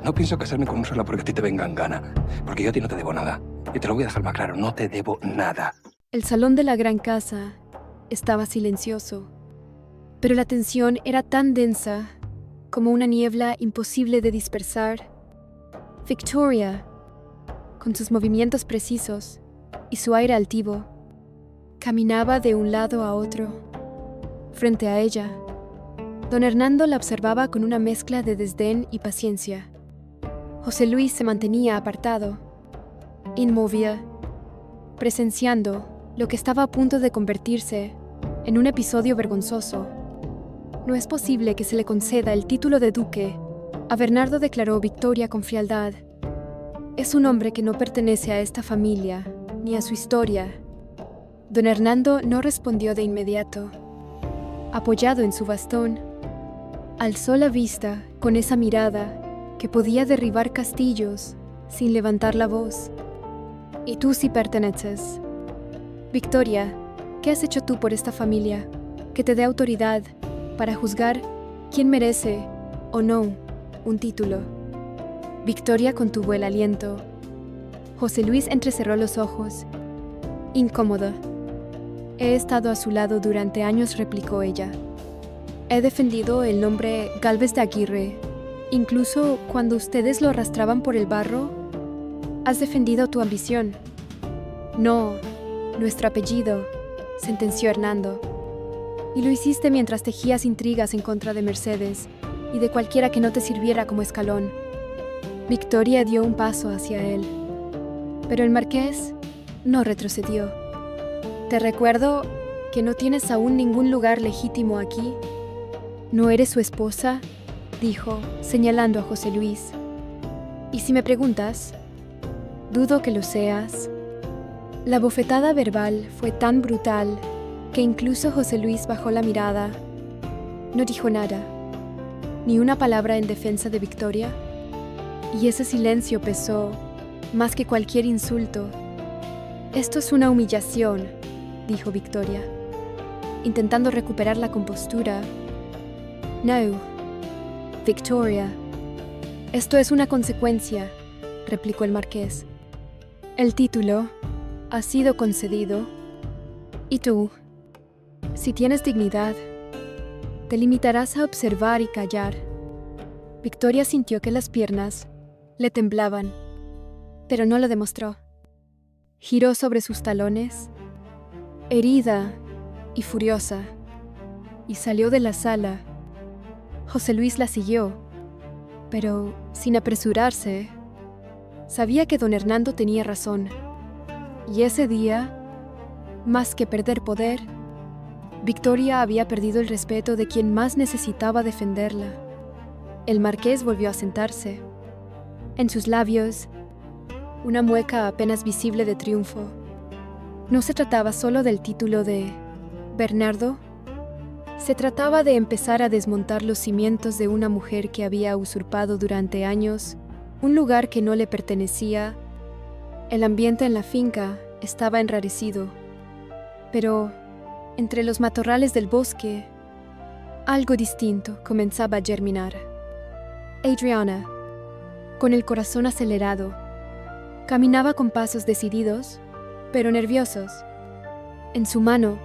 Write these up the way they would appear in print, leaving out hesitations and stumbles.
No pienso casarme con Úrsula porque a ti te venga en gana. Porque yo a ti no te debo nada. Y te lo voy a dejar más claro, no te debo nada. El salón de la gran casa estaba silencioso, pero la tensión era tan densa como una niebla imposible de dispersar. Victoria, con sus movimientos precisos y su aire altivo, caminaba de un lado a otro. Frente a ella, don Hernando la observaba con una mezcla de desdén y paciencia. José Luis se mantenía apartado, inmóvil, presenciando lo que estaba a punto de convertirse en un episodio vergonzoso. No es posible que se le conceda el título de duque a Bernardo, declaró Victoria con frialdad. Es un hombre que no pertenece a esta familia, ni a su historia. Don Hernando no respondió de inmediato. Apoyado en su bastón, alzó la vista con esa mirada que podía derribar castillos sin levantar la voz. Y tú sí perteneces. Victoria, ¿qué has hecho tú por esta familia que te dé autoridad para juzgar quién merece o no un título? Victoria contuvo el aliento. José Luis entrecerró los ojos, incómoda. He estado a su lado durante años, replicó ella. He defendido el nombre Gálvez de Aguirre, incluso cuando ustedes lo arrastraban por el barro. Has defendido tu ambición. No, nuestro apellido, sentenció Hernando. Y lo hiciste mientras tejías intrigas en contra de Mercedes y de cualquiera que no te sirviera como escalón. Victoria dio un paso hacia él, pero el marqués no retrocedió. Te recuerdo que no tienes aún ningún lugar legítimo aquí. ¿No eres su esposa?, dijo, señalando a José Luis. Y si me preguntas, dudo que lo seas. La bofetada verbal fue tan brutal que incluso José Luis bajó la mirada. No dijo nada, ni una palabra en defensa de Victoria, y ese silencio pesó más que cualquier insulto. Esto es una humillación, dijo Victoria, intentando recuperar la compostura. No, Victoria, esto es una consecuencia, replicó el marqués. El título ha sido concedido, y tú, si tienes dignidad, te limitarás a observar y callar. Victoria sintió que las piernas le temblaban, pero no lo demostró. Giró sobre sus talones, herida y furiosa, y salió de la sala. José Luis la siguió, pero sin apresurarse. Sabía que don Hernando tenía razón, y ese día, más que perder poder, Victoria había perdido el respeto de quien más necesitaba defenderla. El marqués volvió a sentarse. En sus labios, una mueca apenas visible de triunfo. No se trataba solo del título de Bernardo. Se trataba de empezar a desmontar los cimientos de una mujer que había usurpado durante años un lugar que no le pertenecía. El ambiente en la finca estaba enrarecido, pero entre los matorrales del bosque, algo distinto comenzaba a germinar. Adriana, con el corazón acelerado, caminaba con pasos decididos, pero nerviosos. En su mano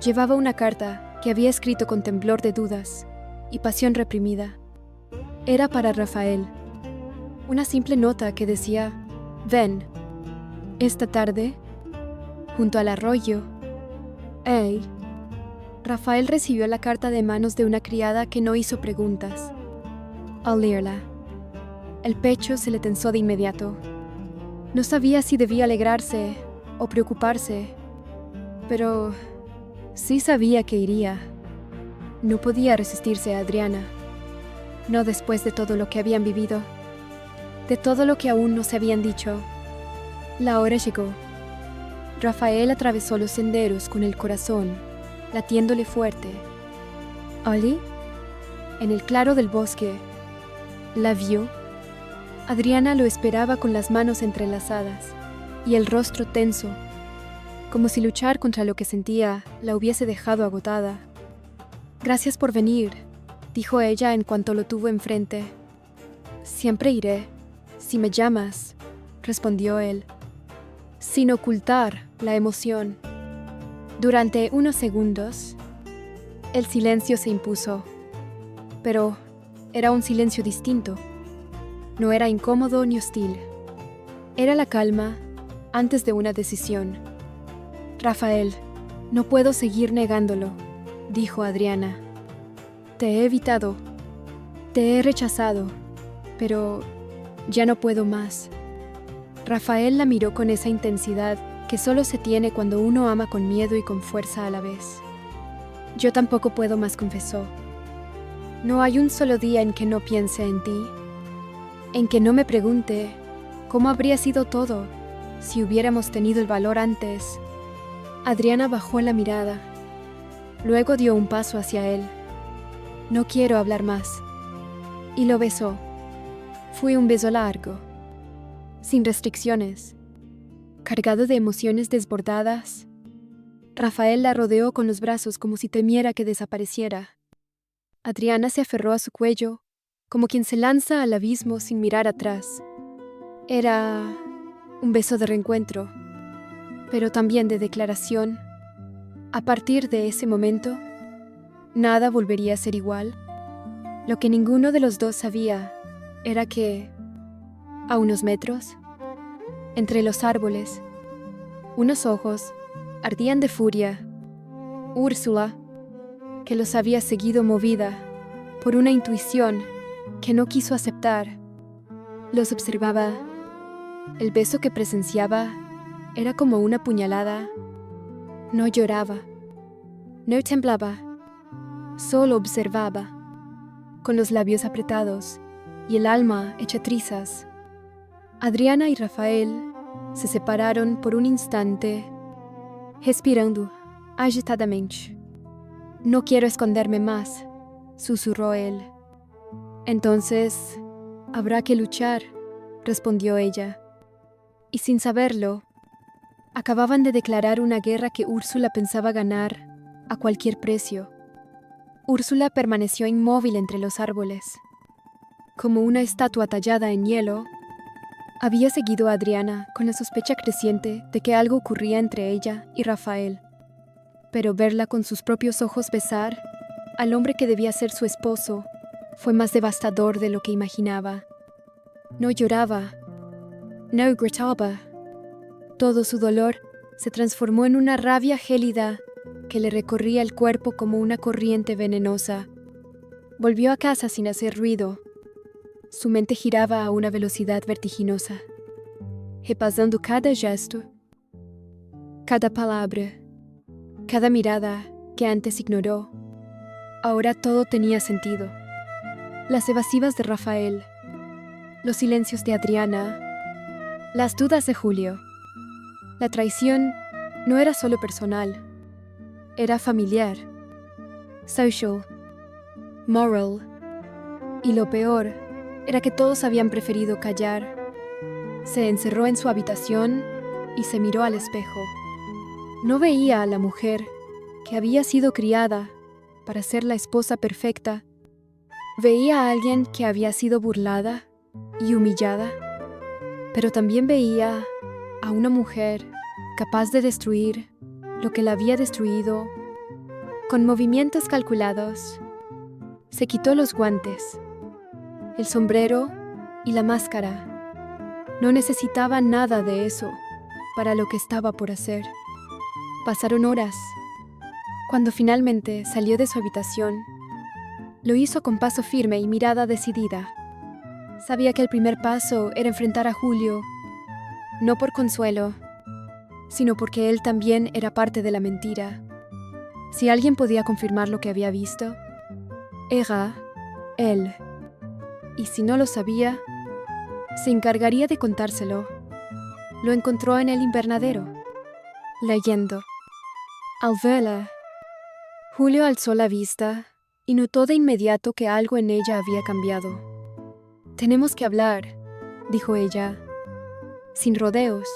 llevaba una carta que había escrito con temblor de dudas y pasión reprimida. Era para Rafael. Una simple nota que decía: ven, esta tarde, junto al arroyo. Hey. Rafael recibió la carta de manos de una criada que no hizo preguntas. Al leerla, el pecho se le tensó de inmediato. No sabía si debía alegrarse o preocuparse, pero sí sabía que iría. No podía resistirse a Adriana, no después de todo lo que habían vivido, de todo lo que aún no se habían dicho. La hora llegó. Rafael atravesó los senderos con el corazón latiéndole fuerte. ¿Oli? En el claro del bosque, la vio. Adriana lo esperaba con las manos entrelazadas y el rostro tenso, como si luchar contra lo que sentía la hubiese dejado agotada. Gracias por venir, dijo ella en cuanto lo tuvo enfrente. Siempre iré, si me llamas, respondió él, sin ocultar la emoción. Durante unos segundos, el silencio se impuso, pero era un silencio distinto. No era incómodo ni hostil. Era la calma antes de una decisión. Rafael, no puedo seguir negándolo, dijo Adriana. Te he evitado, te he rechazado, pero ya no puedo más. Rafael la miró con esa intensidad que solo se tiene cuando uno ama con miedo y con fuerza a la vez. Yo tampoco puedo más, confesó. No hay un solo día en que no piense en ti, en que no me pregunte cómo habría sido todo si hubiéramos tenido el valor antes. Adriana bajó la mirada. Luego dio un paso hacia él. No quiero hablar más. Y lo besó. Fue un beso largo, sin restricciones, cargado de emociones desbordadas. Rafael la rodeó con los brazos como si temiera que desapareciera. Adriana se aferró a su cuello, como quien se lanza al abismo sin mirar atrás. Era un beso de reencuentro, pero también de declaración. A partir de ese momento, nada volvería a ser igual. Lo que ninguno de los dos sabía era que, a unos metros, entre los árboles, unos ojos ardían de furia. Úrsula, que los había seguido movida por una intuición que no quiso aceptar, los observaba. El beso que presenciaba era como una puñalada. No lloraba, no temblaba, solo observaba, con los labios apretados y el alma hecha trizas. Adriana y Rafael se separaron por un instante, respirando agitadamente. No quiero esconderme más, susurró él. Entonces, habrá que luchar, respondió ella. Y sin saberlo, acababan de declarar una guerra que Úrsula pensaba ganar a cualquier precio. Úrsula permaneció inmóvil entre los árboles. Como una estatua tallada en hielo, había seguido a Adriana con la sospecha creciente de que algo ocurría entre ella y Rafael. Pero verla con sus propios ojos besar al hombre que debía ser su esposo fue más devastador de lo que imaginaba. No lloraba, no gritaba. Todo su dolor se transformó en una rabia gélida que le recorría el cuerpo como una corriente venenosa. Volvió a casa sin hacer ruido. Su mente giraba a una velocidad vertiginosa, repasando cada gesto, cada palabra, cada mirada que antes ignoró. Ahora todo tenía sentido. Las evasivas de Rafael, los silencios de Adriana, las dudas de Julio. La traición no era solo personal, era familiar, social, moral, y lo peor era que todos habían preferido callar. Se encerró en su habitación y se miró al espejo. No veía a la mujer que había sido criada para ser la esposa perfecta. Veía a alguien que había sido burlada y humillada, pero también veía a una mujer capaz de destruir lo que la había destruido. Con movimientos calculados, se quitó los guantes, el sombrero y la máscara. No necesitaba nada de eso para lo que estaba por hacer. Pasaron horas. Cuando finalmente salió de su habitación, lo hizo con paso firme y mirada decidida. Sabía que el primer paso era enfrentar a Julio, no por consuelo, sino porque él también era parte de la mentira. Si alguien podía confirmar lo que había visto, era él. Y si no lo sabía, se encargaría de contárselo. Lo encontró en el invernadero, leyendo. Al verla, Julio alzó la vista y notó de inmediato que algo en ella había cambiado. «Tenemos que hablar», dijo ella, sin rodeos.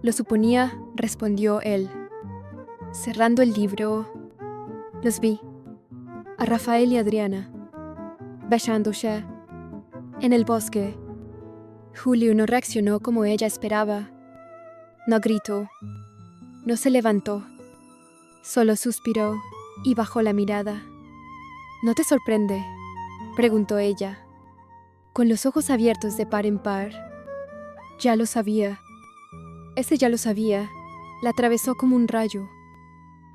«Lo suponía», respondió él. Cerrando el libro, los vi, a Rafael y Adriana, besándose, En el bosque, Julio no reaccionó como ella esperaba. No gritó, no se levantó, solo suspiró y bajó la mirada. ¿No te sorprende?, preguntó ella, con los ojos abiertos de par en par. Ya lo sabía. Ese ya lo sabía, la atravesó como un rayo.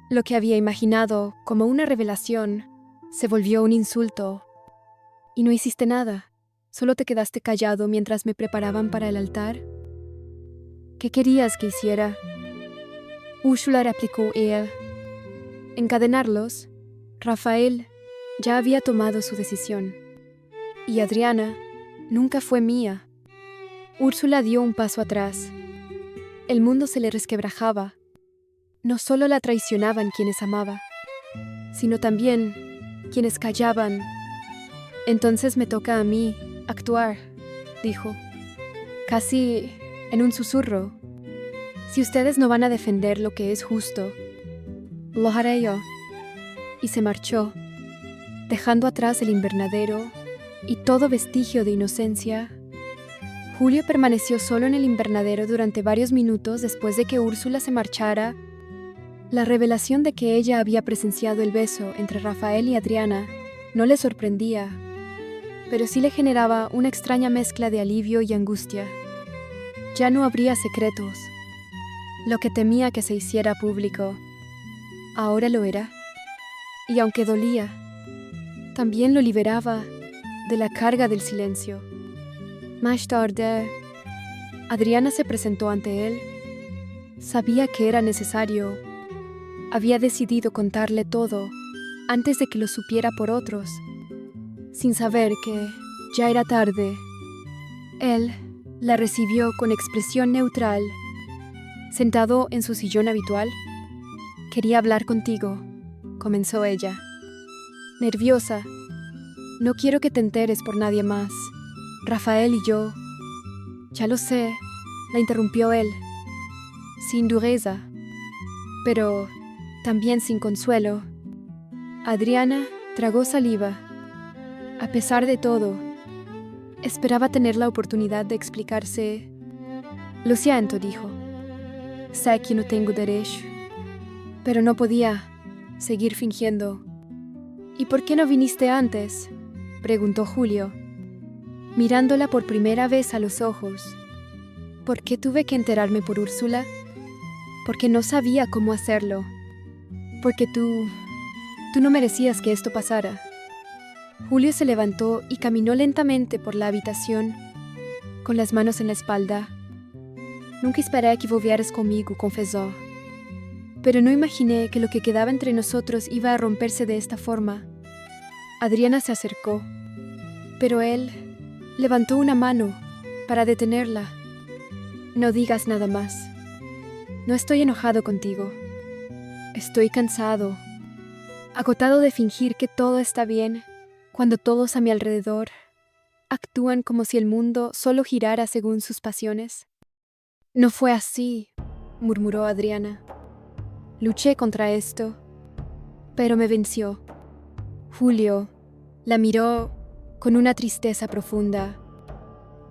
Lo que había imaginado como una revelación se volvió un insulto. Y no hiciste nada, solo te quedaste callado mientras me preparaban para el altar. ¿Qué querías que hiciera? Úrsula, replicó ella. Encadenarlos. Rafael ya había tomado su decisión. Y Adriana nunca fue mía. Úrsula dio un paso atrás. El mundo se le resquebrajaba. No solo la traicionaban quienes amaba, sino también quienes callaban. Entonces me toca a mí actuar, dijo, casi en un susurro. Si ustedes no van a defender lo que es justo, lo haré yo. Y se marchó, dejando atrás el invernadero y todo vestigio de inocencia. Julio permaneció solo en el invernadero durante varios minutos después de que Úrsula se marchara. La revelación de que ella había presenciado el beso entre Rafael y Adriana no le sorprendía, pero sí le generaba una extraña mezcla de alivio y angustia. Ya no habría secretos. Lo que temía que se hiciera público, ahora lo era. Y aunque dolía, también lo liberaba de la carga del silencio. Más tarde, Adriana se presentó ante él. Sabía que era necesario. Había decidido contarle todo antes de que lo supiera por otros, sin saber que ya era tarde. Él la recibió con expresión neutral, sentado en su sillón habitual. Quería hablar contigo, comenzó ella. Nerviosa. No quiero que te enteres por nadie más. Rafael y yo. Ya lo sé, la interrumpió él, sin dureza, pero también sin consuelo. Adriana tragó saliva. A pesar de todo, esperaba tener la oportunidad de explicarse. Lo siento, dijo. Sé que no tengo derecho, pero no podía seguir fingiendo. ¿Y por qué no viniste antes?, preguntó Julio, mirándola por primera vez a los ojos. ¿Por qué tuve que enterarme por Úrsula? Porque no sabía cómo hacerlo. Porque tú no merecías que esto pasara. Julio se levantó y caminó lentamente por la habitación, con las manos en la espalda. Nunca esperé que volvieras conmigo, confesó. Pero no imaginé que lo que quedaba entre nosotros iba a romperse de esta forma. Adriana se acercó, pero él levantó una mano para detenerla. No digas nada más. No estoy enojado contigo. Estoy cansado, agotado de fingir que todo está bien, cuando todos a mi alrededor actúan como si el mundo solo girara según sus pasiones. No fue así, murmuró Adriana. Luché contra esto, pero me venció. Julio la miró con una tristeza profunda.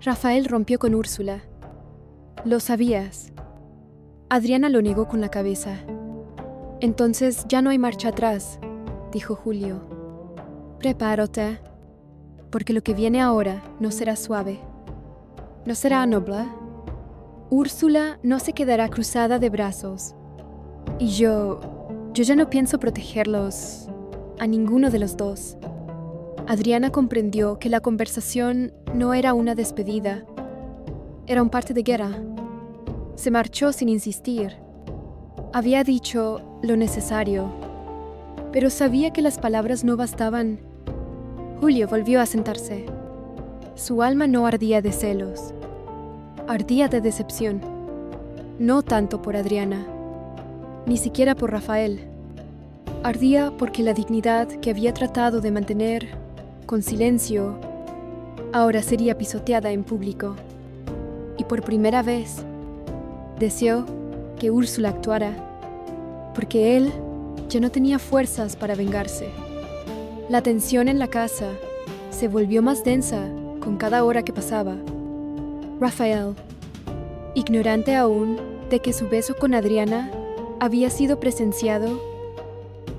Rafael rompió con Úrsula. ¿Lo sabías? Adriana lo negó con la cabeza. Entonces ya no hay marcha atrás, dijo Julio. Prepárate, porque lo que viene ahora no será suave. No será noble. Úrsula no se quedará cruzada de brazos. Y yo ya no pienso protegerlos a ninguno de los dos. Adriana comprendió que la conversación no era una despedida. Era un parte de guerra. Se marchó sin insistir. Había dicho lo necesario, pero sabía que las palabras no bastaban. Julio volvió a sentarse. Su alma no ardía de celos. Ardía de decepción. No tanto por Adriana, ni siquiera por Rafael. Ardía porque la dignidad que había tratado de mantener con silencio ahora sería pisoteada en público. Y por primera vez deseó que Úrsula actuara, porque él ya no tenía fuerzas para vengarse. La tensión en la casa se volvió más densa con cada hora que pasaba. Rafael, ignorante aún de que su beso con Adriana había sido presenciado,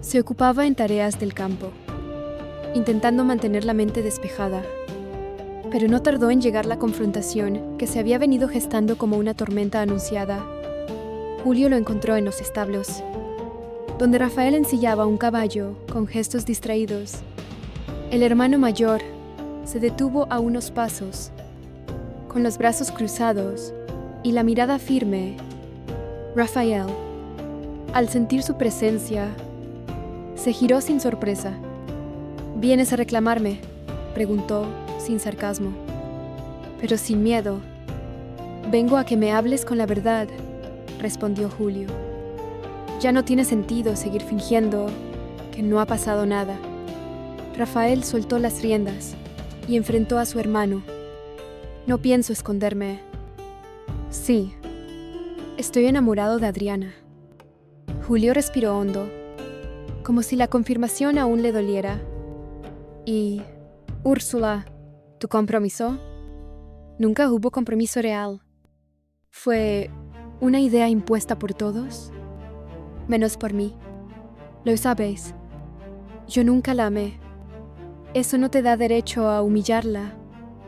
se ocupaba en tareas del campo, intentando mantener la mente despejada. Pero no tardó en llegar la confrontación que se había venido gestando como una tormenta anunciada. Julio lo encontró en los establos, donde Rafael ensillaba un caballo con gestos distraídos. El hermano mayor se detuvo a unos pasos, con los brazos cruzados y la mirada firme. Rafael, al sentir su presencia, se giró sin sorpresa. «¿Vienes a reclamarme?», preguntó sin sarcasmo, pero sin miedo. «Vengo a que me hables con la verdad», respondió Julio. «Ya no tiene sentido seguir fingiendo que no ha pasado nada». Rafael soltó las riendas y enfrentó a su hermano. «No pienso esconderme. Sí, estoy enamorado de Adriana». Julio respiró hondo, como si la confirmación aún le doliera. «¿Y, Úrsula, tu compromiso?» «Nunca hubo compromiso real. Fue una idea impuesta por todos, menos por mí. Lo sabéis. Yo nunca la amé. Eso no te da derecho a humillarla.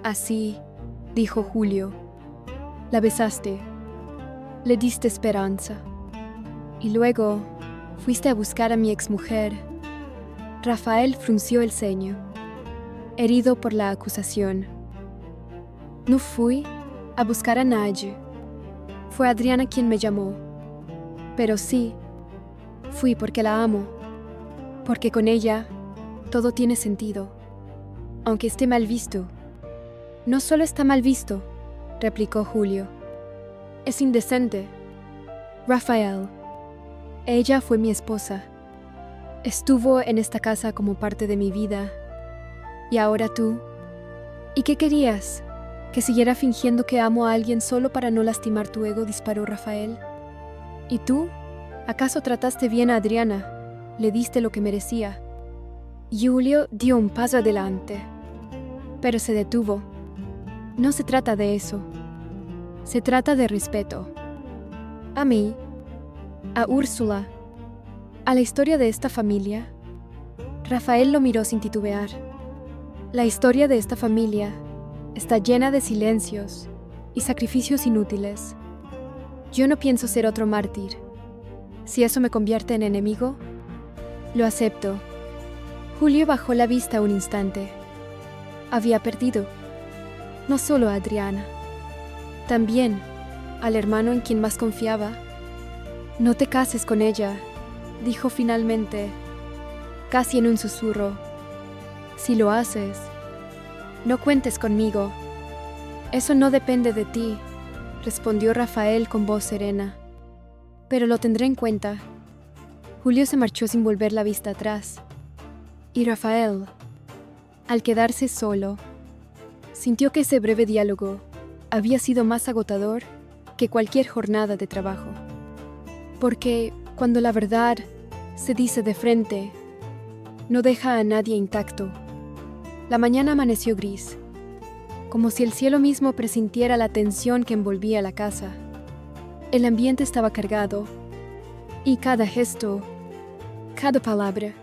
Así», dijo Julio. «La besaste. Le diste esperanza. Y luego fuiste a buscar a mi exmujer». Rafael frunció el ceño, herido por la acusación. «No fui a buscar a nadie. Fue Adriana quien me llamó. Pero sí, fui porque la amo. Porque con ella todo tiene sentido, aunque esté mal visto». «No solo está mal visto», replicó Julio. «Es indecente. Rafael, ella fue mi esposa. Estuvo en esta casa como parte de mi vida. Y ahora tú. ¿Y qué querías? ¿Que siguiera fingiendo que amo a alguien solo para no lastimar tu ego?», disparó Rafael. «¿Y tú? ¿Acaso trataste bien a Adriana? ¿Le diste lo que merecía?» Julio dio un paso adelante, pero se detuvo. «No se trata de eso. Se trata de respeto. A mí, a Úrsula, a la historia de esta familia». Rafael lo miró sin titubear. «La historia de esta familia está llena de silencios y sacrificios inútiles. Yo no pienso ser otro mártir. Si eso me convierte en enemigo, lo acepto». Julio bajó la vista un instante. Había perdido no solo a Adriana, también al hermano en quien más confiaba. «No te cases con ella», dijo finalmente, casi en un susurro. «Si lo haces, no cuentes conmigo». «Eso no depende de ti», respondió Rafael con voz serena. «Pero lo tendré en cuenta». Julio se marchó sin volver la vista atrás. Y Rafael, al quedarse solo, sintió que ese breve diálogo había sido más agotador que cualquier jornada de trabajo. Porque cuando la verdad se dice de frente, no deja a nadie intacto. La mañana amaneció gris, como si el cielo mismo presintiera la tensión que envolvía la casa. El ambiente estaba cargado, y cada gesto, cada palabra,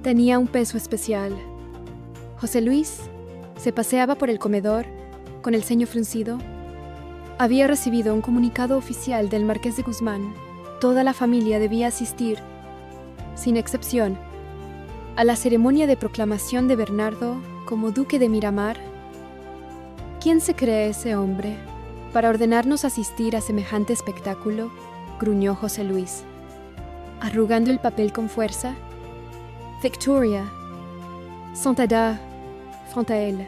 tenía un peso especial. José Luis se paseaba por el comedor con el ceño fruncido. Había recibido un comunicado oficial del Marqués de Guzmán. Toda la familia debía asistir, sin excepción, a la ceremonia de proclamación de Bernardo como duque de Miramar. «¿Quién se cree ese hombre para ordenarnos asistir a semejante espectáculo?», gruñó José Luis, arrugando el papel con fuerza. Victoria, sentada frente a él,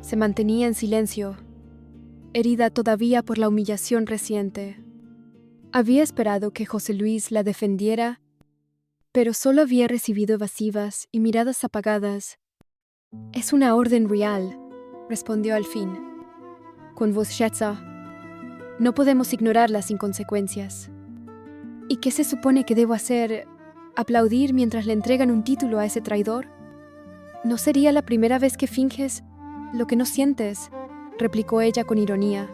se mantenía en silencio, herida todavía por la humillación reciente. Había esperado que José Luis la defendiera, pero solo había recibido evasivas y miradas apagadas. «Es una orden real», respondió al fin, con voz scherza. «No podemos ignorarlas sin consecuencias». «¿Y qué se supone que debo hacer? ¿Aplaudir mientras le entregan un título a ese traidor? ¿No sería la primera vez que finges Lo que no sientes, replicó ella con ironía.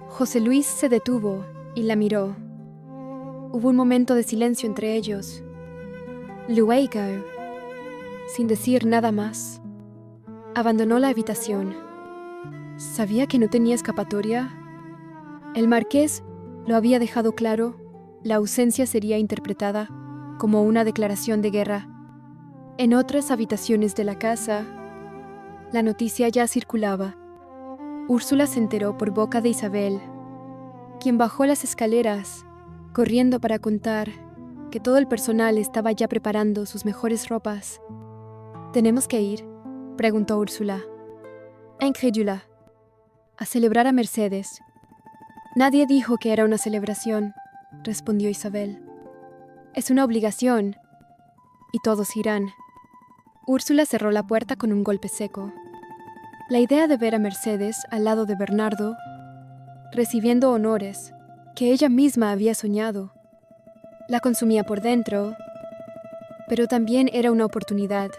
José Luis se detuvo y la miró. Hubo un momento de silencio entre ellos. Luego, sin decir nada más, abandonó la habitación. ¿Sabía que no tenía escapatoria? El marqués lo había dejado claro. La ausencia sería interpretada como una declaración de guerra. En otras habitaciones de la casa, la noticia ya circulaba. Úrsula se enteró por boca de Isabel, quien bajó las escaleras, corriendo para contar que todo el personal estaba ya preparando sus mejores ropas. ¿Tenemos que ir?, preguntó Úrsula, incrédula. A celebrar a Mercedes. Nadie dijo que era una celebración, respondió Isabel. Es una obligación, y todos irán. Úrsula cerró la puerta con un golpe seco. La idea de ver a Mercedes al lado de Bernardo, recibiendo honores que ella misma había soñado, la consumía por dentro, pero también era una oportunidad.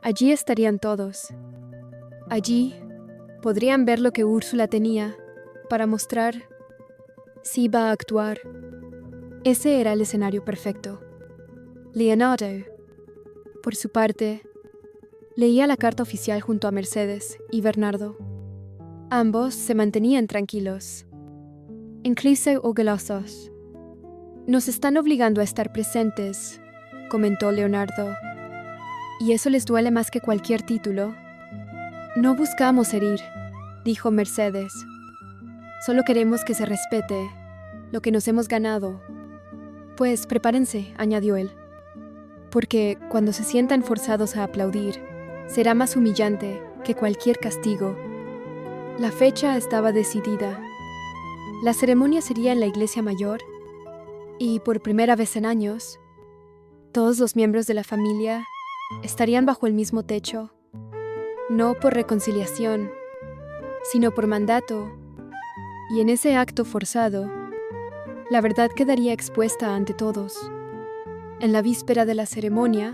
Allí estarían todos. Allí podrían ver lo que Úrsula tenía para mostrar si iba a actuar. Ese era el escenario perfecto. Leonardo, por su parte, leía la carta oficial junto a Mercedes y Bernardo. Ambos se mantenían tranquilos, incluso orgullosos. Nos están obligando a estar presentes, comentó Leonardo. ¿Y eso les duele más que cualquier título? No buscamos herir, dijo Mercedes. Solo queremos que se respete lo que nos hemos ganado. Pues prepárense, añadió él, porque cuando se sientan forzados a aplaudir, será más humillante que cualquier castigo. La fecha estaba decidida. La ceremonia sería en la iglesia mayor, y por primera vez en años, todos los miembros de la familia estarían bajo el mismo techo, no por reconciliación, sino por mandato, y en ese acto forzado, la verdad quedaría expuesta ante todos. En la víspera de la ceremonia,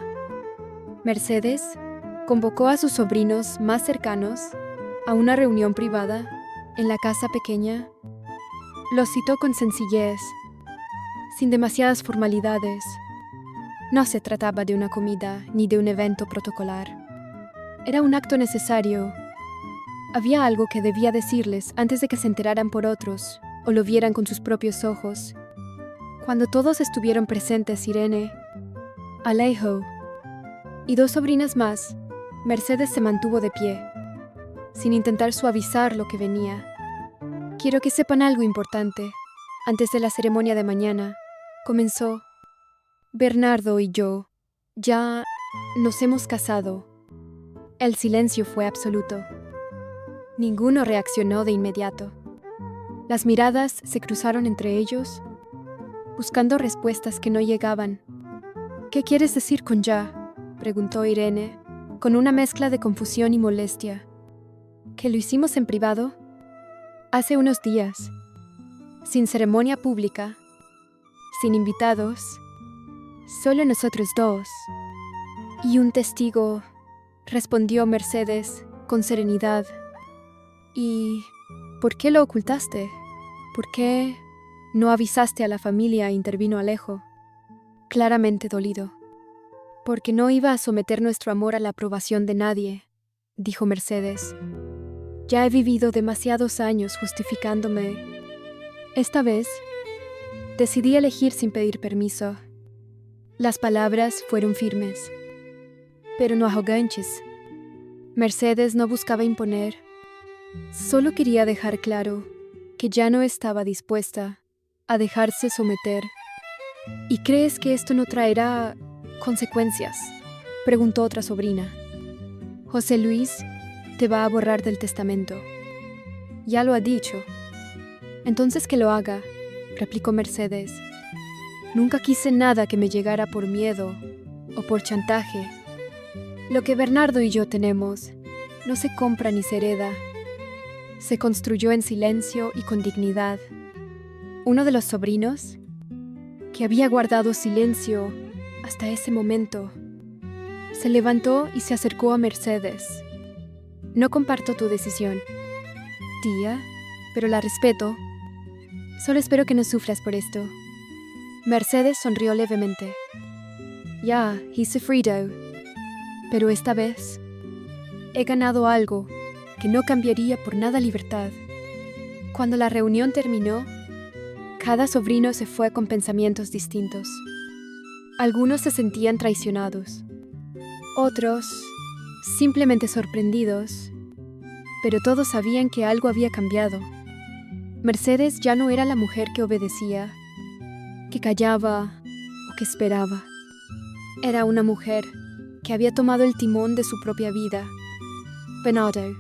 Mercedes convocó a sus sobrinos más cercanos a una reunión privada en la casa pequeña. Los citó con sencillez, sin demasiadas formalidades. No se trataba de una comida ni de un evento protocolar. Era un acto necesario. Había algo que debía decirles antes de que se enteraran por otros o lo vieran con sus propios ojos. Cuando todos estuvieron presentes, Irene, Alejo y dos sobrinas más, Mercedes se mantuvo de pie, sin intentar suavizar lo que venía. Quiero que sepan algo importante. Antes de la ceremonia de mañana, comenzó. Bernardo y yo ya nos hemos casado. El silencio fue absoluto. Ninguno reaccionó de inmediato. Las miradas se cruzaron entre ellos, buscando respuestas que no llegaban. ¿Qué quieres decir con ya?, preguntó Irene, con una mezcla de confusión y molestia. ¿Que lo hicimos en privado? Hace unos días, sin ceremonia pública, sin invitados, solo nosotros dos. Y un testigo, respondió Mercedes con serenidad. ¿Y por qué lo ocultaste? ¿Por qué no avisaste a la familia?, intervino Alejo, claramente dolido. Porque no iba a someter nuestro amor a la aprobación de nadie, dijo Mercedes. Ya he vivido demasiados años justificándome. Esta vez, decidí elegir sin pedir permiso. Las palabras fueron firmes, pero no arrogantes. Mercedes no buscaba imponer. Solo quería dejar claro que ya no estaba dispuesta a dejarse someter. ¿Y crees que esto no traerá consecuencias?, preguntó otra sobrina. José Luis te va a borrar del testamento. Ya lo ha dicho. Entonces que lo haga, replicó Mercedes. Nunca quise nada que me llegara por miedo o por chantaje. Lo que Bernardo y yo tenemos no se compra ni se hereda. Se construyó en silencio y con dignidad. Uno de los sobrinos, que había guardado silencio hasta ese momento, se levantó y se acercó a Mercedes. No comparto tu decisión, tía, pero la respeto. Solo espero que no sufras por esto. Mercedes sonrió levemente. Ya, he sufrido. Pero esta vez he ganado algo que no cambiaría por nada libertad. Cuando la reunión terminó, cada sobrino se fue con pensamientos distintos. Algunos se sentían traicionados, otros simplemente sorprendidos, pero todos sabían que algo había cambiado. Mercedes ya no era la mujer que obedecía, que callaba o que esperaba. Era una mujer que había tomado el timón de su propia vida. Bernardo,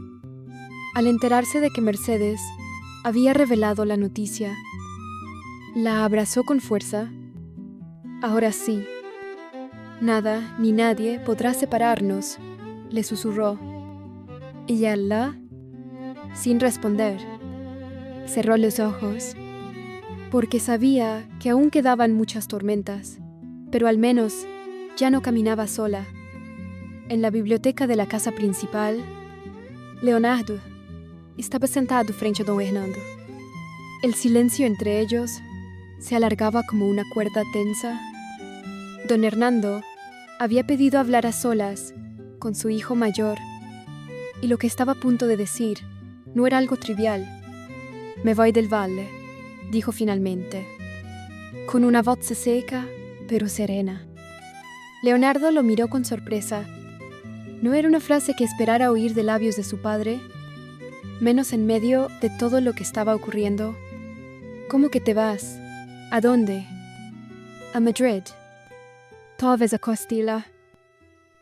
al enterarse de que Mercedes había revelado la noticia, la abrazó con fuerza. Ahora sí, nada ni nadie podrá separarnos, le susurró. Y Allah, sin responder, cerró los ojos, porque sabía que aún quedaban muchas tormentas, pero al menos ya no caminaba sola. En la biblioteca de la casa principal, Leonardo estaba sentado frente a don Hernando. El silencio entre ellos se alargaba como una cuerda tensa. Don Hernando había pedido hablar a solas con su hijo mayor, y lo que estaba a punto de decir no era algo trivial. «Me voy del valle», dijo finalmente, con una voz seca pero serena. Leonardo lo miró con sorpresa. No era una frase que esperara oír de labios de su padre, menos en medio de todo lo que estaba ocurriendo. «¿Cómo que te vas? ¿A dónde?» «A Madrid. Talvez a Castilla.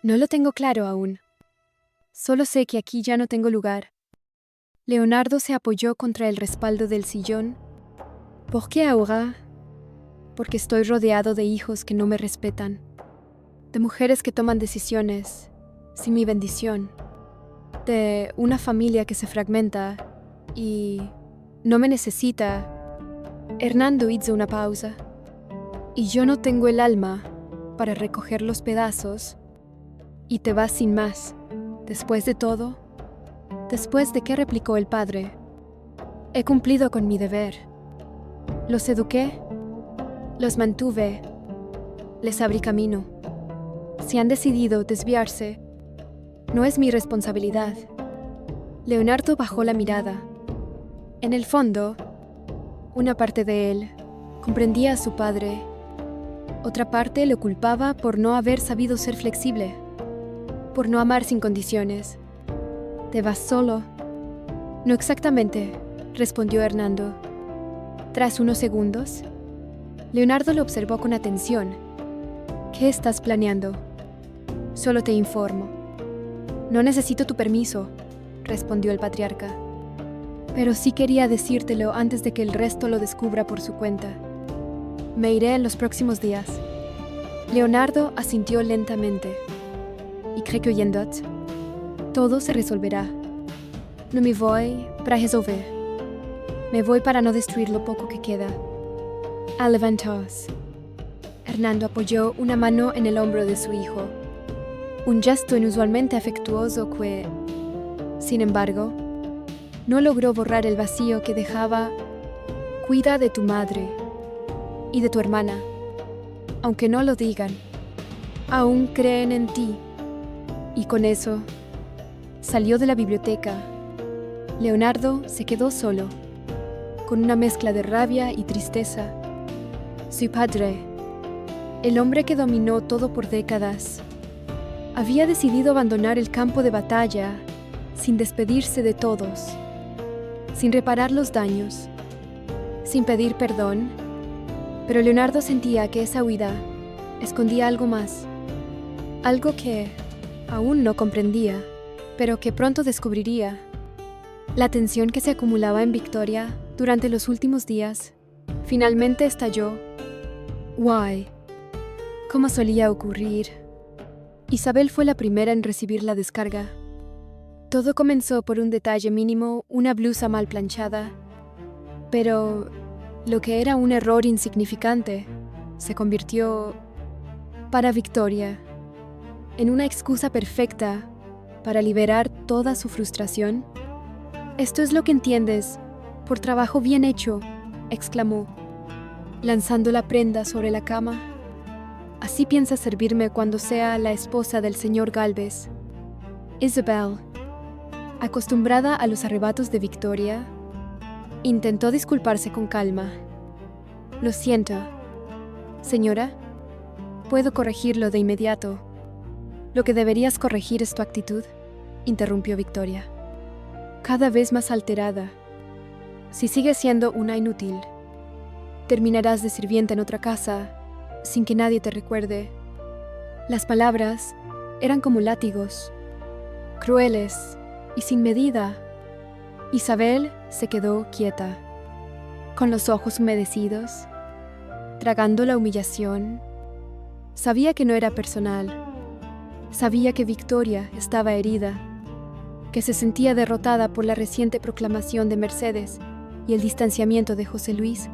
No lo tengo claro aún. Solo sé que aquí ya no tengo lugar». Leonardo se apoyó contra el respaldo del sillón. «¿Por qué ahora?» «Porque estoy rodeado de hijos que no me respetan, de mujeres que toman decisiones sin mi bendición, de una familia que se fragmenta y no me necesita». Hernando hizo una pausa. «Y yo no tengo el alma para recoger los pedazos, y te vas sin más. Después de todo». «¿Después de qué?», replicó el padre. «He cumplido con mi deber. Los eduqué, los mantuve, les abrí camino. Si han decidido desviarse, no es mi responsabilidad». Leonardo bajó la mirada. En el fondo, una parte de él comprendía a su padre. Otra parte lo culpaba por no haber sabido ser flexible, por no amar sin condiciones. «¿Te vas solo?» «No exactamente», respondió Hernando. Tras unos segundos, Leonardo lo observó con atención. «¿Qué estás planeando?» «Solo te informo». «No necesito tu permiso», respondió el patriarca. «Pero sí quería decírtelo antes de que el resto lo descubra por su cuenta. Me iré en los próximos días». Leonardo asintió lentamente. «¿Y cree que oyendo todo se resolverá?» «No me voy para resolver. Me voy para no destruir lo poco que queda». «Levantaos». Hernando apoyó una mano en el hombro de su hijo. Un gesto inusualmente afectuoso que, sin embargo, no logró borrar el vacío que dejaba. «Cuida de tu madre y de tu hermana. Aunque no lo digan, aún creen en ti». Y con eso, salió de la biblioteca. Leonardo se quedó solo, con una mezcla de rabia y tristeza. Su padre, el hombre que dominó todo por décadas, había decidido abandonar el campo de batalla sin despedirse de todos, sin reparar los daños, sin pedir perdón. Pero Leonardo sentía que esa huida escondía algo más, algo que aún no comprendía, pero que pronto descubriría. La tensión que se acumulaba en Victoria durante los últimos días finalmente estalló. «Why?» Como solía ocurrir, Isabel fue la primera en recibir la descarga. Todo comenzó por un detalle mínimo, una blusa mal planchada, pero lo que era un error insignificante se convirtió, para Victoria, en una excusa perfecta para liberar toda su frustración. «Esto es lo que entiendes, por trabajo bien hecho», exclamó, lanzando la prenda sobre la cama. «Así piensas servirme cuando sea la esposa del señor Galvez». Isabel, acostumbrada a los arrebatos de Victoria, intentó disculparse con calma. «Lo siento, señora. Puedo corregirlo de inmediato». «Lo que deberías corregir es tu actitud», interrumpió Victoria, cada vez más alterada. «Si sigues siendo una inútil, terminarás de sirvienta en otra casa sin que nadie te recuerde». Las palabras eran como látigos, crueles y sin medida. Isabel se quedó quieta, con los ojos humedecidos, tragando la humillación. Sabía que no era personal. Sabía que Victoria estaba herida, que se sentía derrotada por la reciente proclamación de Mercedes y el distanciamiento de José Luis.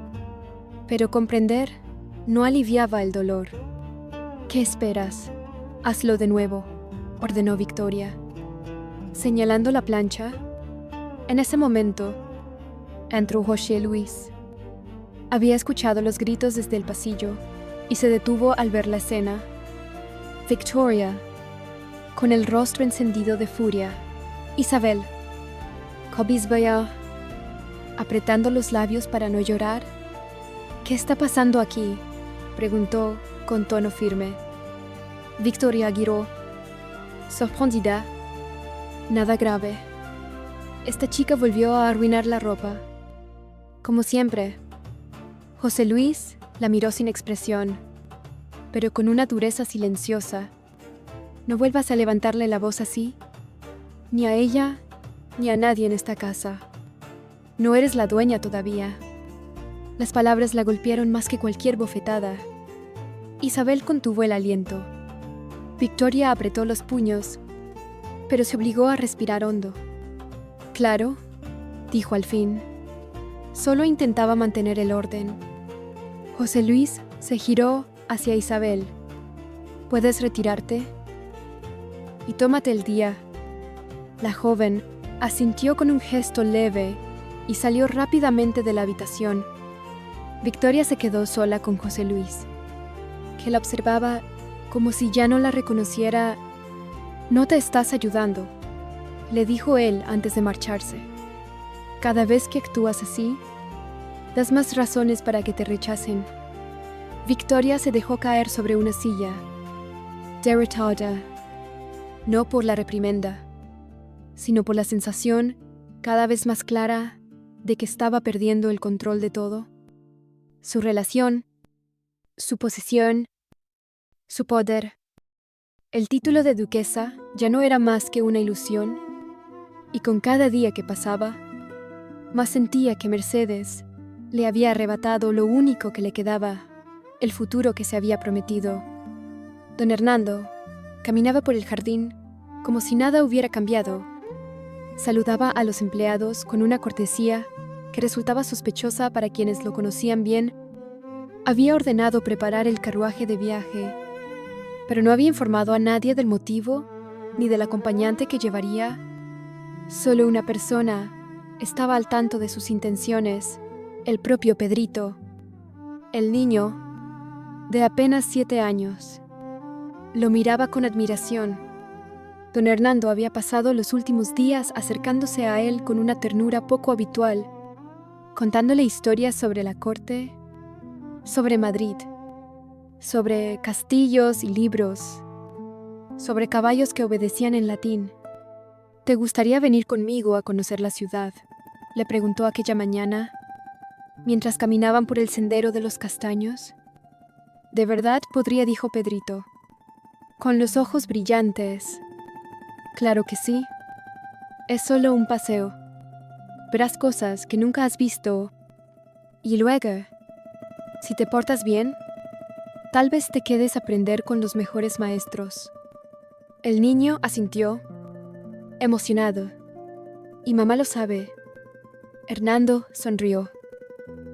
Pero comprender no aliviaba el dolor. «¿Qué esperas? Hazlo de nuevo», ordenó Victoria, señalando la plancha. En ese momento, entró José Luis. Había escuchado los gritos desde el pasillo y se detuvo al ver la escena. Victoria, con el rostro encendido de furia. Isabel, cabizbaja, apretando los labios para no llorar. «¿Qué está pasando aquí?», preguntó con tono firme. Victoria giró, sorprendida. «Nada grave». Esta chica volvió a arruinar la ropa, como siempre. José Luis la miró sin expresión, pero con una dureza silenciosa. «No vuelvas a levantarle la voz así, ni a ella, ni a nadie en esta casa. No eres la dueña todavía». Las palabras la golpearon más que cualquier bofetada. Isabel contuvo el aliento. Victoria apretó los puños, pero se obligó a respirar hondo. «Claro», dijo al fin. Solo intentaba mantener el orden. José Luis se giró hacia Isabel. «¿Puedes retirarte? Y tómate el día». La joven asintió con un gesto leve y salió rápidamente de la habitación. Victoria se quedó sola con José Luis, que la observaba como si ya no la reconociera. «No te estás ayudando», le dijo él antes de marcharse. «Cada vez que actúas así, das más razones para que te rechacen». Victoria se dejó caer sobre una silla, derrotada, no por la reprimenda, sino por la sensación cada vez más clara de que estaba perdiendo el control de todo. Su relación, su posición, su poder. El título de duquesa ya no era más que una ilusión, y con cada día que pasaba, más sentía que Mercedes le había arrebatado lo único que le quedaba, el futuro que se había prometido. Don Hernando caminaba por el jardín como si nada hubiera cambiado. Saludaba a los empleados con una cortesía que resultaba sospechosa para quienes lo conocían bien. Había ordenado preparar el carruaje de viaje, pero no había informado a nadie del motivo ni del acompañante que llevaría. Solo una persona estaba al tanto de sus intenciones, el propio Pedrito, el niño de apenas 7 años. Lo miraba con admiración. Don Hernando había pasado los últimos días acercándose a él con una ternura poco habitual, contándole historias sobre la corte, sobre Madrid, sobre castillos y libros, sobre caballos que obedecían en latín. «¿Te gustaría venir conmigo a conocer la ciudad?», le preguntó aquella mañana, mientras caminaban por el sendero de los castaños. «¿De verdad podría?», dijo Pedrito, con los ojos brillantes. «Claro que sí. Es solo un paseo. Verás cosas que nunca has visto. Y luego, si te portas bien, tal vez te quedes a aprender con los mejores maestros». El niño asintió, emocionado. «Y mamá lo sabe». Hernando sonrió,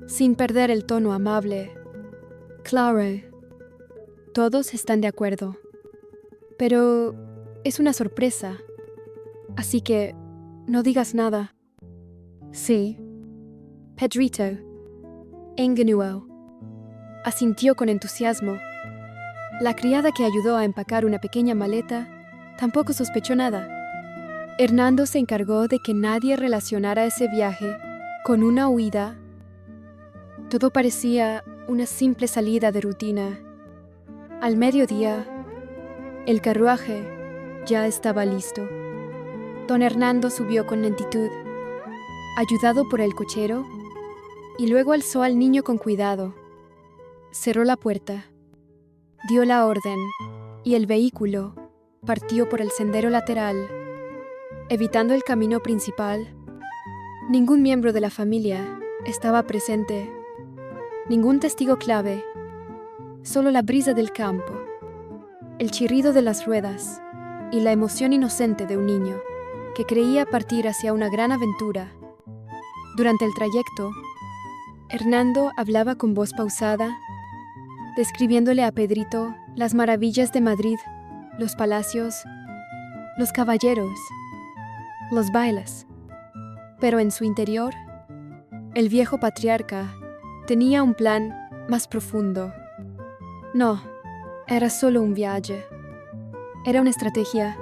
sin perder el tono amable. «Claro. Todos están de acuerdo. Pero es una sorpresa. Así que no digas nada. Sí. Pedrito. Engenuo. Asintió con entusiasmo. La criada que ayudó a empacar una pequeña maleta tampoco sospechó nada. Hernando se encargó de que nadie relacionara ese viaje con una huida. Todo parecía una simple salida de rutina. Al mediodía, el carruaje ya estaba listo. Don Hernando subió con lentitud, ayudado por el cochero, y luego alzó al niño con cuidado. Cerró la puerta, dio la orden, y el vehículo partió por el sendero lateral, evitando el camino principal. Ningún miembro de la familia estaba presente, ningún testigo clave, solo la brisa del campo, el chirrido de las ruedas y la emoción inocente de un niño que creía partir hacia una gran aventura. Durante el trayecto, Hernando hablaba con voz pausada, describiéndole a Pedrito las maravillas de Madrid, los palacios, los caballeros, los bailes. Pero en su interior, el viejo patriarca tenía un plan más profundo. No, era solo un viaje. Era una estrategia,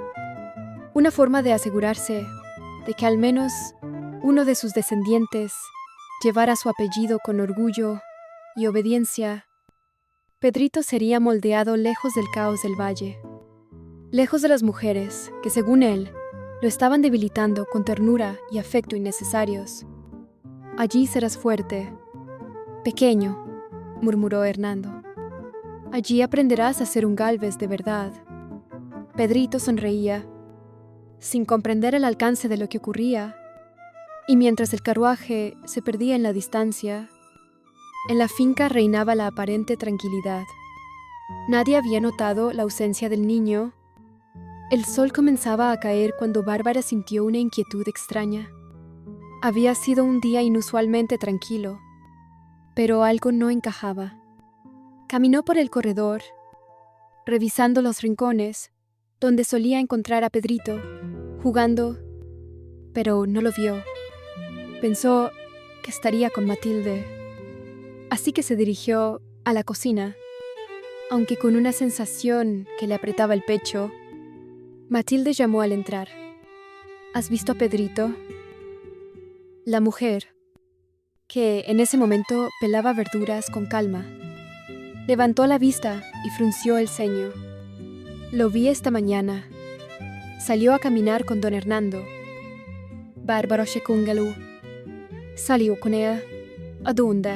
una forma de asegurarse de que al menos uno de sus descendientes llevara su apellido con orgullo y obediencia. Pedrito sería moldeado lejos del caos del valle, lejos de las mujeres que, según él, lo estaban debilitando con ternura y afecto innecesarios. Allí serás fuerte. Pequeño, murmuró Hernando. Allí aprenderás a ser un Gálvez de verdad. Pedrito sonreía, sin comprender el alcance de lo que ocurría, y mientras el carruaje se perdía en la distancia, en la finca reinaba la aparente tranquilidad. Nadie había notado la ausencia del niño. El sol comenzaba a caer cuando Bárbara sintió una inquietud extraña. Había sido un día inusualmente tranquilo, pero algo no encajaba. Caminó por el corredor, revisando los rincones donde solía encontrar a Pedrito, jugando, pero no lo vio. Pensó que estaría con Matilde, así que se dirigió a la cocina, aunque con una sensación que le apretaba el pecho. Matilde llamó al entrar. ¿Has visto a Pedrito? La mujer, que en ese momento pelaba verduras con calma, levantó la vista y frunció el ceño. Lo vi esta mañana. Salió a caminar con don Hernando. Bárbaro Shekungelu. Salió con ella. ¿A dónde?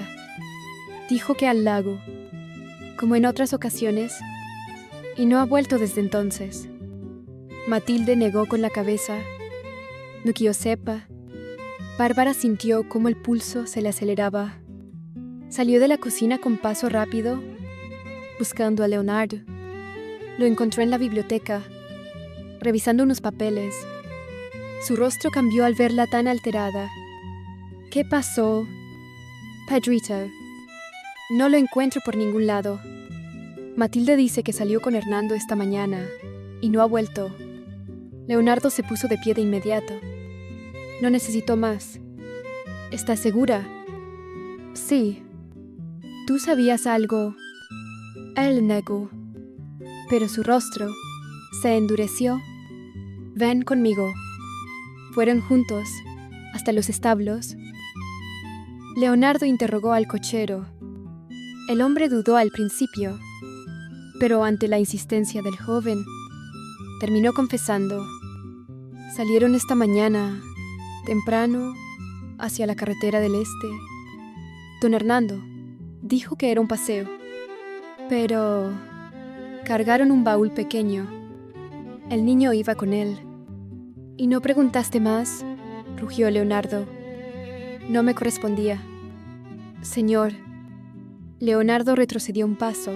Dijo que al lago, como en otras ocasiones, y no ha vuelto desde entonces. Matilde negó con la cabeza. No que yo sepa. Bárbara sintió cómo el pulso se le aceleraba. Salió de la cocina con paso rápido, buscando a Leonardo. Lo encontró en la biblioteca, revisando unos papeles. Su rostro cambió al verla tan alterada. ¿Qué pasó? Pedrito. No lo encuentro por ningún lado. Matilde dice que salió con Hernando esta mañana y no ha vuelto. Leonardo se puso de pie de inmediato. No necesitó más. ¿Estás segura? Sí. ¿Tú sabías algo? Él negó, pero su rostro se endureció. Ven conmigo. Fueron juntos hasta los establos. Leonardo interrogó al cochero. El hombre dudó al principio, pero ante la insistencia del joven, terminó confesando. Salieron esta mañana, temprano, hacia la carretera del este. Don Hernando dijo que era un paseo, pero cargaron un baúl pequeño. El niño iba con él. ¿Y no preguntaste más?, rugió Leonardo. No me correspondía. Señor. Leonardo retrocedió un paso,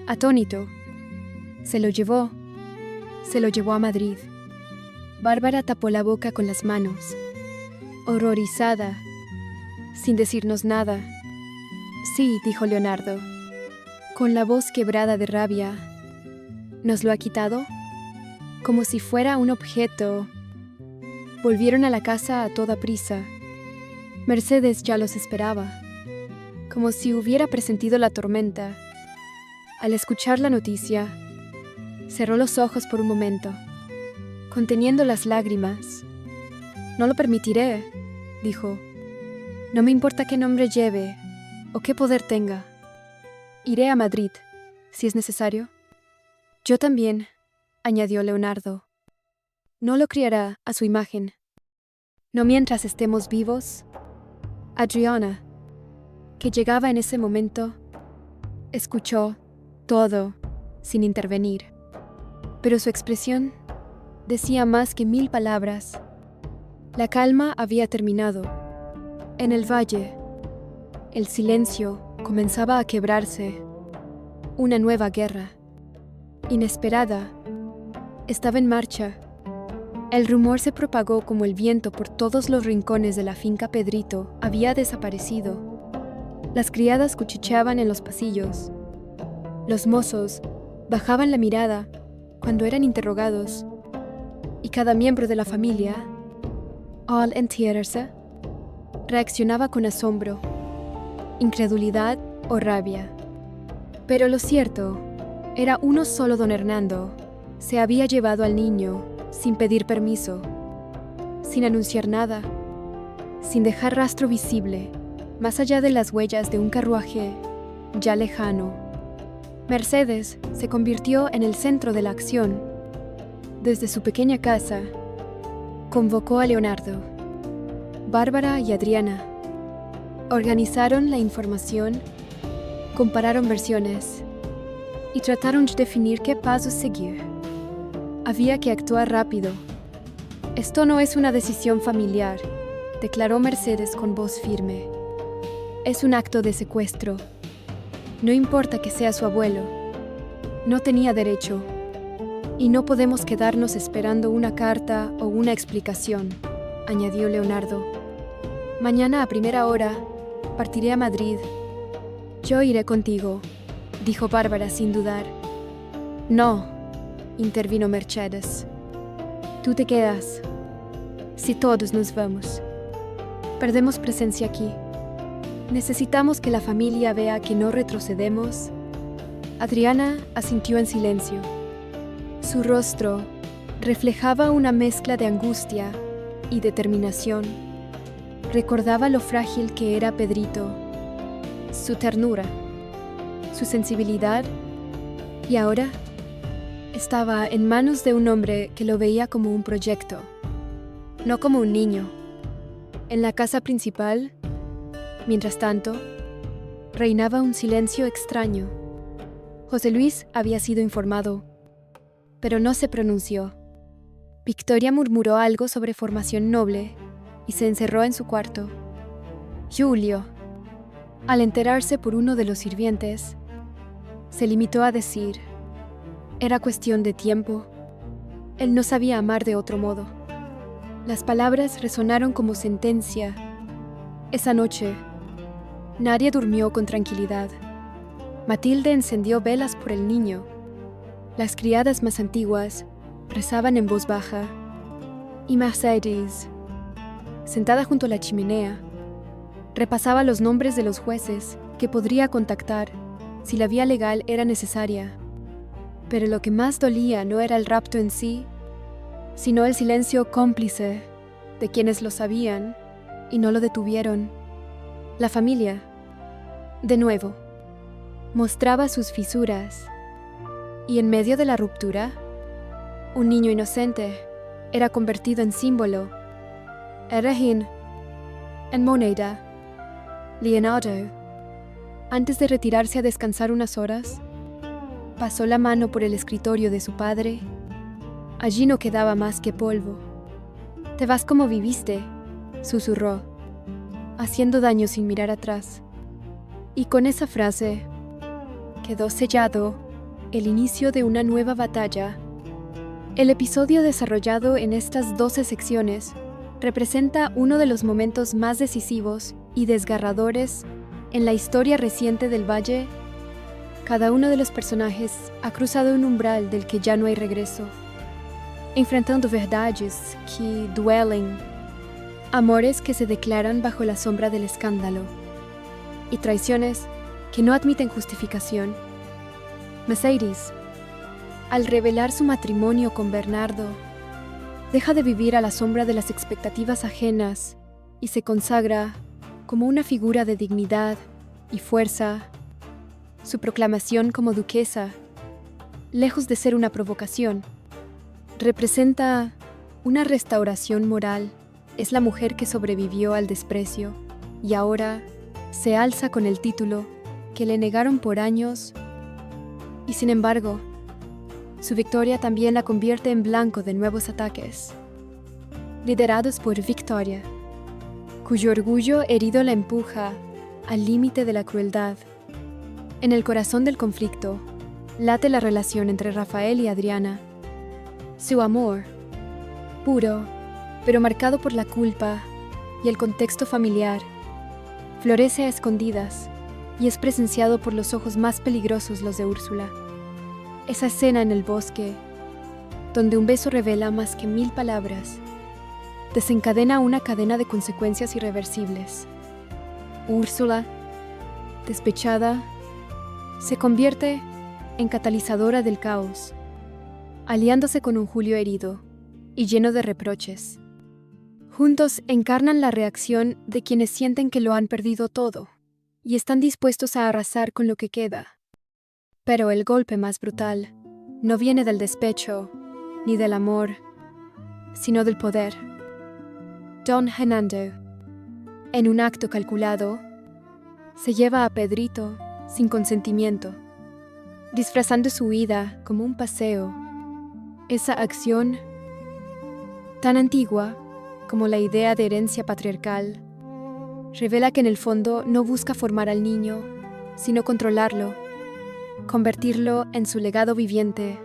atónito. Se lo llevó a Madrid. Bárbara tapó la boca con las manos, horrorizada, sin decirnos nada. Sí, dijo Leonardo, con la voz quebrada de rabia. ¿Nos lo ha quitado? Como si fuera un objeto Volvieron a la casa a toda prisa. Mercedes ya los esperaba, como si hubiera presentido la tormenta. Al escuchar la noticia, cerró los ojos por un momento, conteniendo las lágrimas. «No lo permitiré», dijo. «No me importa qué nombre lleve o qué poder tenga. Iré a Madrid, si es necesario». «Yo también», añadió Leonardo. «No lo criará a su imagen. No mientras estemos vivos». Adriana, que llegaba en ese momento, escuchó todo sin intervenir. Pero su expresión decía más que 1000 palabras. La calma había terminado. En el valle, el silencio comenzaba a quebrarse. Una nueva guerra, inesperada, estaba en marcha. El rumor se propagó como el viento por todos los rincones de la finca Pedrito. Había desaparecido. Las criadas cuchicheaban en los pasillos. Los mozos bajaban la mirada cuando eran interrogados. Y cada miembro de la familia, al enterarse, reaccionaba con asombro, incredulidad o rabia. Pero lo cierto era uno solo: don Hernando se había llevado al niño sin pedir permiso, sin anunciar nada, sin dejar rastro visible, más allá de las huellas de un carruaje ya lejano. Mercedes se convirtió en el centro de la acción. Desde su pequeña casa, convocó a Leonardo, Bárbara y Adriana. Organizaron la información, compararon versiones y trataron de definir qué pasos seguir. Había que actuar rápido. «Esto no es una decisión familiar», declaró Mercedes con voz firme. «Es un acto de secuestro. No importa que sea su abuelo. No tenía derecho. Y no podemos quedarnos esperando una carta o una explicación», añadió Leonardo. «Mañana a primera hora partiré a Madrid». «Yo iré contigo», dijo Bárbara sin dudar. «No», intervino Mercedes. «Tú te quedas. Si todos nos vamos, perdemos presencia aquí. Necesitamos que la familia vea que no retrocedemos». Adriana asintió en silencio. Su rostro reflejaba una mezcla de angustia y determinación. Recordaba lo frágil que era Pedrito, su ternura, su sensibilidad, y ahora estaba en manos de un hombre que lo veía como un proyecto, no como un niño. En la casa principal, mientras tanto, reinaba un silencio extraño. José Luis había sido informado, pero no se pronunció. Victoria murmuró algo sobre formación noble y se encerró en su cuarto. Julio, al enterarse por uno de los sirvientes, se limitó a decir: era cuestión de tiempo. Él no sabía amar de otro modo. Las palabras resonaron como sentencia. Esa noche, nadie durmió con tranquilidad. Matilde encendió velas por el niño. Las criadas más antiguas rezaban en voz baja. Y Mercedes, sentada junto a la chimenea, repasaba los nombres de los jueces que podría contactar si la vía legal era necesaria. Pero lo que más dolía no era el rapto en sí, sino el silencio cómplice de quienes lo sabían y no lo detuvieron. La familia, de nuevo, mostraba sus fisuras, y en medio de la ruptura, un niño inocente era convertido en símbolo, herejía, en moneda. Leonardo, antes de retirarse a descansar unas horas, pasó la mano por el escritorio de su padre. Allí no quedaba más que polvo. «Te vas como viviste», susurró, haciendo daño sin mirar atrás. Y con esa frase quedó sellado el inicio de una nueva batalla. El episodio desarrollado en estas 12 secciones representa uno de los momentos más decisivos y desgarradores en la historia reciente del Valle. Cada uno de los personajes ha cruzado un umbral del que ya no hay regreso. enfrentando verdades que duelen, amores que se declaran bajo la sombra del escándalo y traiciones que no admiten justificación. Mercedes, al revelar su matrimonio con Bernardo, deja de vivir a la sombra de las expectativas ajenas y se consagra como una figura de dignidad y fuerza. Su proclamación como duquesa, lejos de ser una provocación, representa una restauración moral. Es la mujer que sobrevivió al desprecio y ahora se alza con el título que le negaron por años, y sin embargo, su victoria también la convierte en blanco de nuevos ataques, liderados por Victoria, cuyo orgullo herido la empuja al límite de la crueldad. En el corazón del conflicto late la relación entre Rafael y Adriana. Su amor, puro, pero marcado por la culpa y el contexto familiar, florece a escondidas y es presenciado por los ojos más peligrosos, los de Úrsula. Esa escena en el bosque, donde un beso revela más que 1000 palabras, desencadena una cadena de consecuencias irreversibles. Úrsula, despechada, se convierte en catalizadora del caos, aliándose con un Julio herido y lleno de reproches. Juntos encarnan la reacción de quienes sienten que lo han perdido todo y están dispuestos a arrasar con lo que queda. Pero el golpe más brutal no viene del despecho ni del amor, sino del poder. Don Hernando, en un acto calculado, se lleva a Pedrito sin consentimiento, disfrazando su huida como un paseo. Esa acción, tan antigua como la idea de herencia patriarcal, revela que en el fondo no busca formar al niño, sino controlarlo, convertirlo en su legado viviente.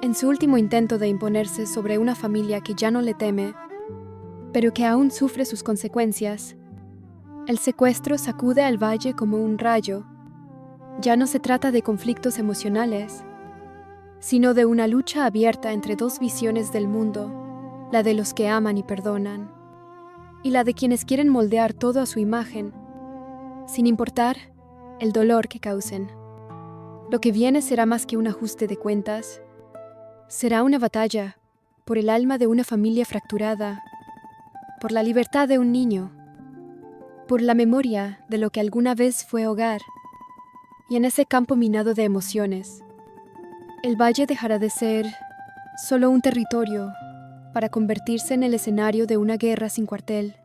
En su último intento de imponerse sobre una familia que ya no le teme, pero que aún sufre sus consecuencias, el secuestro sacude al valle como un rayo. Ya no se trata de conflictos emocionales, sino de una lucha abierta entre dos visiones del mundo, la de los que aman y perdonan, y la de quienes quieren moldear todo a su imagen, sin importar el dolor que causen. Lo que viene será más que un ajuste de cuentas, será una batalla por el alma de una familia fracturada, por la libertad de un niño, por la memoria de lo que alguna vez fue hogar. Y en ese campo minado de emociones, el valle dejará de ser solo un territorio para convertirse en el escenario de una guerra sin cuartel.